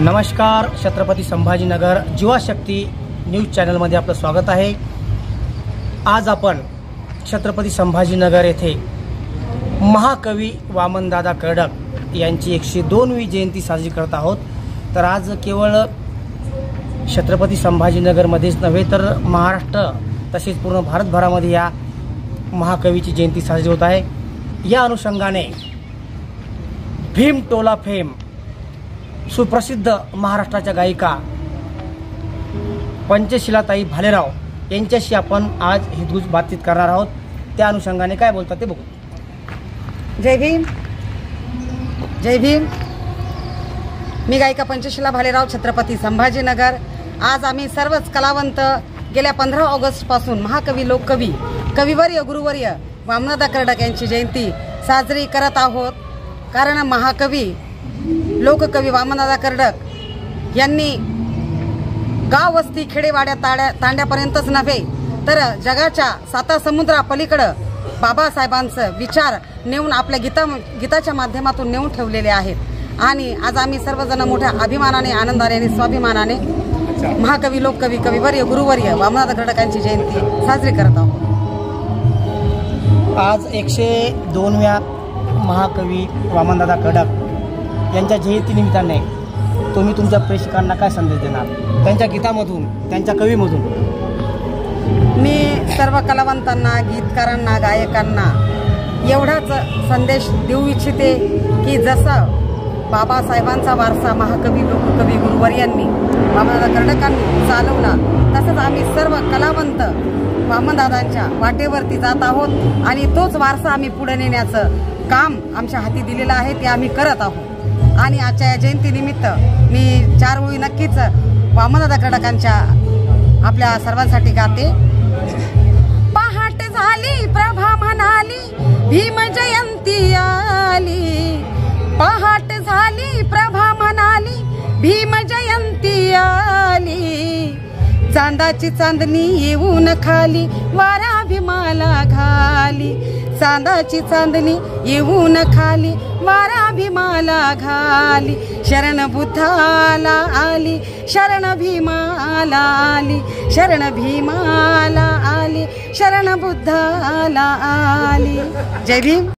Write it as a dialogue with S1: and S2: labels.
S1: नमस्कार, छत्रपती संभाजीनगर जीवाशक्ती न्यूज चॅनलमध्ये आपलं स्वागत आहे। आज आपण छत्रपती संभाजीनगर येथे महाकवी वामनदादा कर्डक यांची 102वी जयंती साजरी करत आहोत। तर आज केवळ छत्रपती संभाजीनगरमध्येच नव्हे तर महाराष्ट्र तसेच पूर्ण भारतभरामध्ये या महाकवीची जयंती साजरी होत आहे। या अनुषंगाने भीम टोला फेम सुप्रसिद्ध महाराष्ट्राच्या गायिका पंचशीलाताई भालेराव यांच्याशी आपण आज हितगुज बातचीत करणार आहोत। त्या अनुषंगाने काय बोलतात ते बघू।
S2: जय भीम, जय भीम। मी गायिका पंचशीला भालेराव, छत्रपती संभाजीनगर। आज आम्ही सर्वच कलावंत गेल्या 15 ऑगस्ट पासून महाकवी लोककवी कविवर्य गुरुवर्य वामनदादा कर्डक यांची जयंती साजरी करत आहोत। कारण महाकवी लोककवी वामनदादा कर्डक यांनी गाव वस्ती खेडेवाड्या तांड्यापर्यंतच नव्हे तर जगाच्या 7 समुद्रापलीकडे बाबासाहेबांचे विचार नेऊन आपल्या गीताच्या माध्यमातून नेऊन ठेवलेले आहेत। आणि आज आम्ही सर्वजण मोठ्या अभिमानाने, आनंदाने आणि स्वाभिमानाने महाकवी लोककवी कविवर्य गुरुवर्य वामनदादा कर्डक यांची जयंती साजरी करत आहोत।
S1: आज 102व्या महाकवी वामनदादा कर्डक यांच्या जयंतीनिमित्ताने तुम्ही तुमच्या प्रेक्षकांना काय संदेश देणार? त्यांच्या गीतामधून, त्यांच्या कवीमधून।
S2: मी सर्व कलावंतांना, गीतकारांना, गायकांना एवढाच संदेश देऊ इच्छिते की जसं बाबासाहेबांचा वारसा महाकवी लोककवी गुरुवर्यांनी वामनदादा कर्डकांनी चालवला, तसंच आम्ही सर्व कलावंत वामनदादांच्या वाटेवरती जात आहोत आणि तोच वारसा आम्ही पुढे नेण्याचं काम आमच्या हाती दिलेलं आहे, ते आम्ही करत आहोत। आणि आजच्या या जयंतीनिमित्त मी 4 ओळी नक्कीच वामनदादा कर्डकांच्या आपल्या सर्वांसाठी गाते। पहाट झाली प्रभा म्हणाली, भीम जयंती आली। पहाट झाली प्रभा म्हणाली, भीम जयंती आली। चांदाची चांदणी येऊन खाली, वारा भीमाला घाली। चांदाची चांदणी येऊन खाली, वारा भीमाला घाली। शरण बुद्धाला आली, शरण भीमाला आली। शरण भीमाला आली, शरण बुद्धाला आली। जय भीम।